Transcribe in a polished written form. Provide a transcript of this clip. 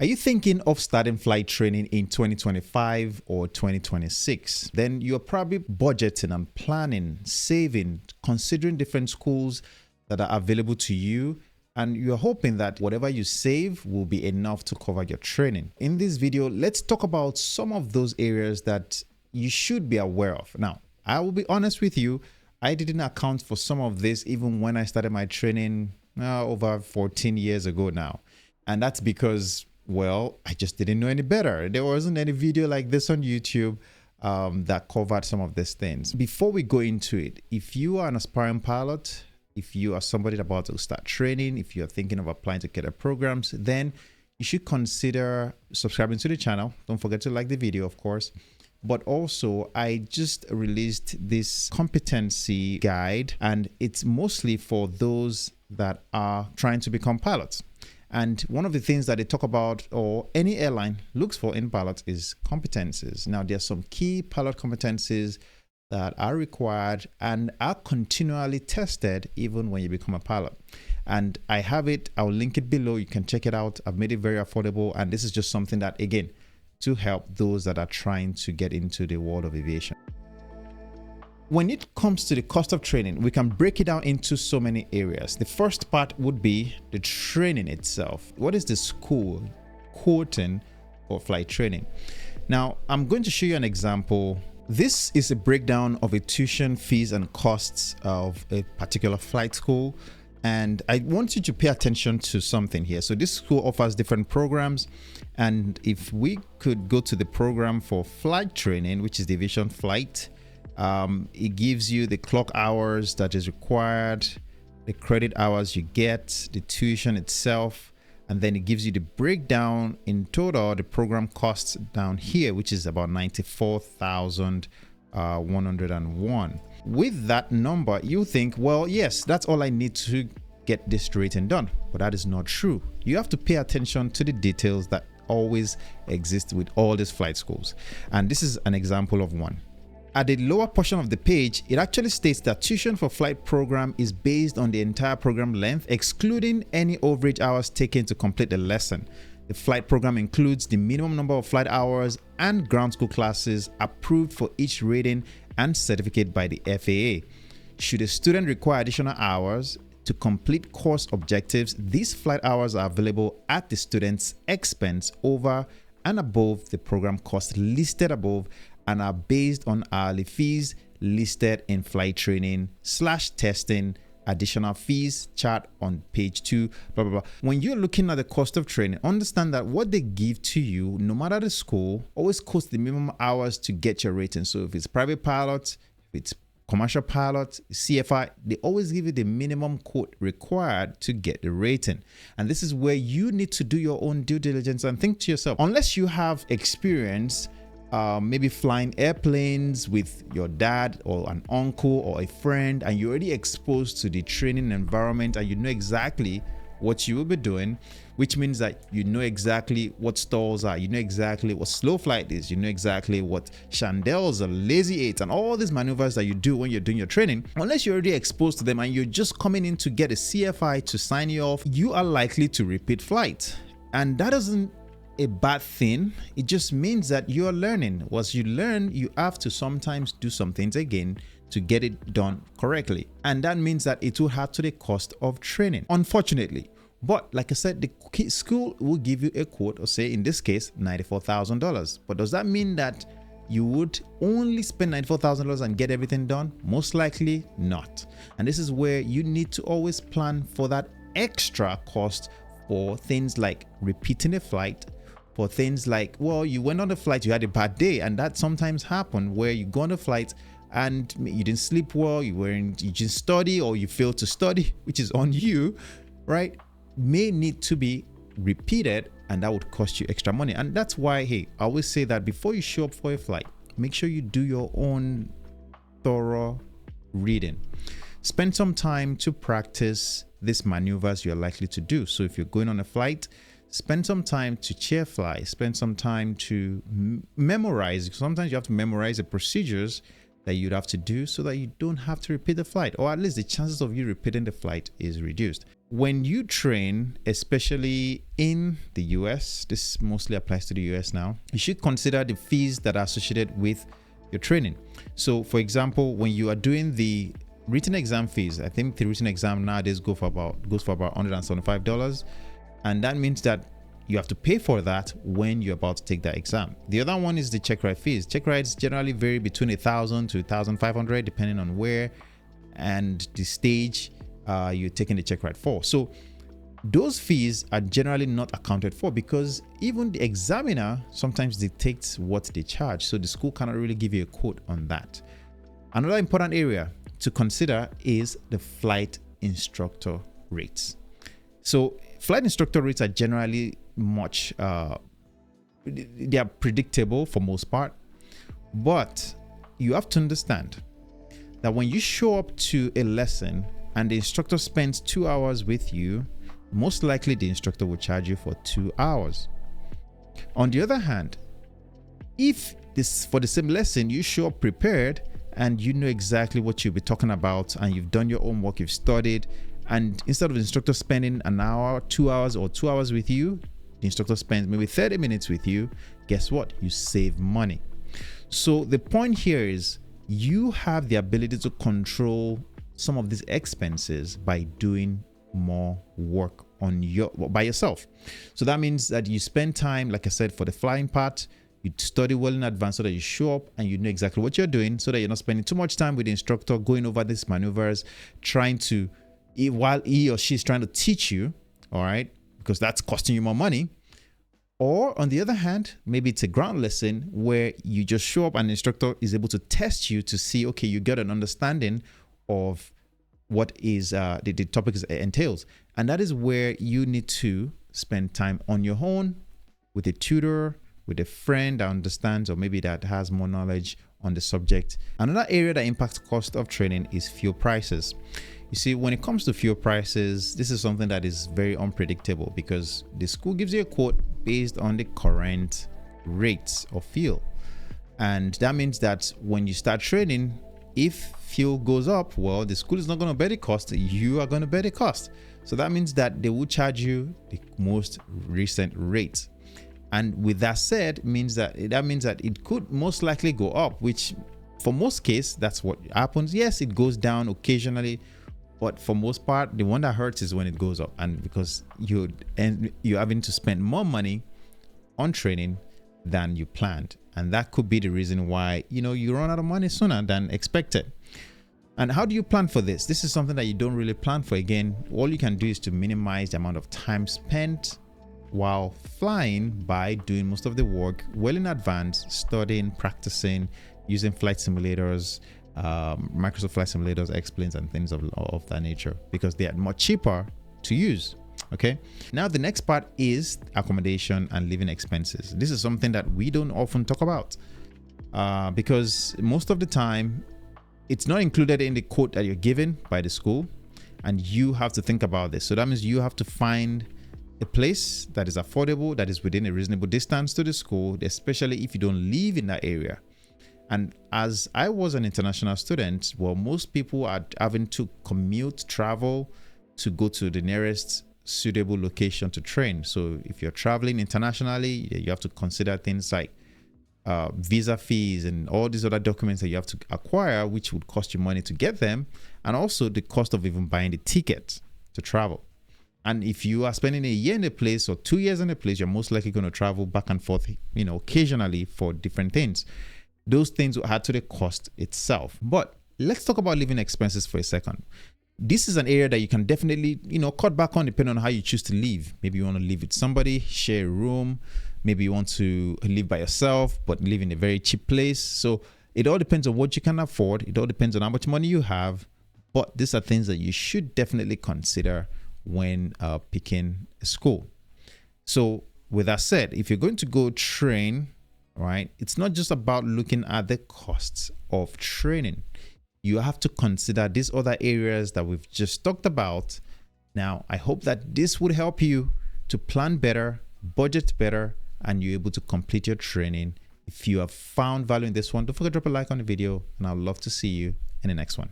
Are you thinking of starting flight training in 2025 or 2026? Then you're probably budgeting and planning, saving, considering different schools that are available to you, and you're hoping that whatever you save will be enough to cover your training. In this video, let's talk about some of those areas that you should be aware of. Now, I will be honest with you, I didn't account for some of this even when I started my training over 14 years ago now. And that's because, well, I just didn't know any better. There wasn't any video like this on YouTube that covered some of these things. Before we go into it, if you are an aspiring pilot, if you are somebody about to start training, if you're thinking of applying to cadet programs, then you should consider subscribing to the channel. Don't forget to like the video, of course. But also, I just released this competency guide, and it's mostly for those that are trying to become pilots. And one of the things that they talk about, or any airline looks for in pilots, is competencies. Now, there's some key pilot competencies that are required and are continually tested even when you become a pilot. And I have it, I'll link it below. You can check it out. I've made it very affordable. And this is just something that, again, to help those that are trying to get into the world of aviation. When it comes to the cost of training, we can break it down into so many areas. The first part would be the training itself. What is the school quoting for flight training? Now, I'm going to show you an example. This is a breakdown of a tuition fees and costs of a particular flight school. And I want you to pay attention to something here. So this school offers different programs. And if we could go to the program for flight training, which is the aviation flight, it gives you the clock hours that is required, the credit hours you get, the tuition itself, and then it gives you the breakdown in total, the program costs down here, which is about $94,101. With that number, you think, well, yes, that's all I need to get this rating done. But that is not true. You have to pay attention to the details that always exist with all these flight schools. And this is an example of one. At the lower portion of the page, it actually states that tuition for flight program is based on the entire program length, excluding any overage hours taken to complete the lesson. The flight program includes the minimum number of flight hours and ground school classes approved for each rating and certificate by the FAA. Should a student require additional hours to complete course objectives, these flight hours are available at the student's expense over and above the program cost listed above, and are based on hourly fees listed in flight training / testing additional fees chart on page 2, blah, blah, blah. When you're looking at the cost of training, understand that what they give to you, no matter the school, always costs the minimum hours to get your rating. So if it's private pilot, if it's commercial pilot, CFI, they always give you the minimum quote required to get the rating. And this is where you need to do your own due diligence and think to yourself, unless you have experience maybe flying airplanes with your dad or an uncle or a friend, and you're already exposed to the training environment and you know exactly what you will be doing, which means that you know exactly what stalls are, you know exactly what slow flight is, you know exactly what chandelles or lazy eights and all these maneuvers that you do when you're doing your training. Unless you're already exposed to them and you're just coming in to get a CFI to sign you off, you are likely to repeat flight. And that doesn't a bad thing. It just means that you're learning. Once you learn, you have to sometimes do some things again to get it done correctly. And that means that it will add to the cost of training, unfortunately. But like I said, the school will give you a quote, or say in this case, $94,000. But does that mean that you would only spend $94,000 and get everything done? Most likely not. And this is where you need to always plan for that extra cost for things like repeating a flight, for things like, well, you went on the flight, you had a bad day, and that sometimes happen where you go on the flight and you didn't sleep well, you didn't study, or you failed to study, which is on you, right? May need to be repeated, and that would cost you extra money. And that's why, hey, I always say that before you show up for a flight, make sure you do your own thorough reading. Spend some time to practice these maneuvers you're likely to do. So if you're going on a flight, spend some time to chair fly, spend some time to memorize. Sometimes you have to memorize the procedures that you'd have to do so that you don't have to repeat the flight, or at least the chances of you repeating the flight is reduced. When you train, especially in the US, this mostly applies to the US now, you should consider the fees that are associated with your training. So for example, when you are doing the written exam fees, I think the written exam nowadays goes for about $175, and that means that you have to pay for that when you're about to take that exam. The other one is the check ride fees. Check rides generally vary between $1,000 to $1,500 depending on where and the stage you're taking the check ride for. So those fees are generally not accounted for because even the examiner sometimes dictates what they charge. So the school cannot really give you a quote on that. Another important area to consider is the flight instructor rates. So flight instructor rates are generally much they are predictable for most part, but you have to understand that when you show up to a lesson and the instructor spends 2 hours with you, most likely the instructor will charge you for 2 hours. On the other hand, if this for the same lesson you show up prepared and you know exactly what you'll be talking about and you've done your homework, you've studied, and instead of the instructor spending an hour, 2 hours, or 2 hours with you, the instructor spends maybe 30 minutes with you, guess what? You save money. So the point here is you have the ability to control some of these expenses by doing more work on by yourself. So that means that you spend time, like I said, for the flying part, you study well in advance so that you show up and you know exactly what you're doing, so that you're not spending too much time with the instructor going over these maneuvers, trying to, while he or she is trying to teach you, all right, because that's costing you more money. Or on the other hand, maybe it's a ground lesson where you just show up and the instructor is able to test you to see, okay, you get an understanding of what is the topic entails. And that is where you need to spend time on your own with a tutor, with a friend that understands or maybe that has more knowledge on the subject. Another area that impacts cost of training is fuel prices. You see, when it comes to fuel prices, this is something that is very unpredictable because the school gives you a quote based on the current rates of fuel. And that means that when you start training, if fuel goes up, well, the school is not going to bear the cost, you are going to bear the cost. So that means that they will charge you the most recent rate. And with that said, means that it could most likely go up, which for most cases, that's what happens. Yes, it goes down occasionally, but for most part, the one that hurts is when it goes up, and because you're having to spend more money on training than you planned, and that could be the reason why you run out of money sooner than expected. And how do you plan for this? This is something that you don't really plan for. Again, all you can do is to minimize the amount of time spent while flying by doing most of the work well in advance, studying, practicing, using flight simulators, Microsoft Flight Simulators, X-Planes, and things of that nature, because they are much cheaper to use. Okay, now the next part is accommodation and living expenses. This is something that we don't often talk about because most of the time it's not included in the quote that you're given by the school, and you have to think about this. So that means you have to find a place that is affordable, that is within a reasonable distance to the school, especially if you don't live in that area. And as I was an international student, well, most people are having to travel to go to the nearest suitable location to train. So if you're traveling internationally, you have to consider things like visa fees and all these other documents that you have to acquire, which would cost you money to get them, and also the cost of even buying the ticket to travel. And if you are spending a year in a place or 2 years in a place, you're most likely going to travel back and forth, occasionally for different things. Those things will add to the cost itself. But let's talk about living expenses for a second. This is an area that you can definitely, cut back on depending on how you choose to live. Maybe you want to live with somebody, share a room. Maybe you want to live by yourself, but live in a very cheap place. So it all depends on what you can afford. It all depends on how much money you have. But these are things that you should definitely consider when picking a school. So with that said, if you're going to go train, right, it's not just about looking at the costs of training. You have to consider these other areas that we've just talked about. Now, I hope that this would help you to plan better, budget better, and you're able to complete your training If you have found value in this one, don't forget to drop a like on the video, and I'd love to see you in the next one.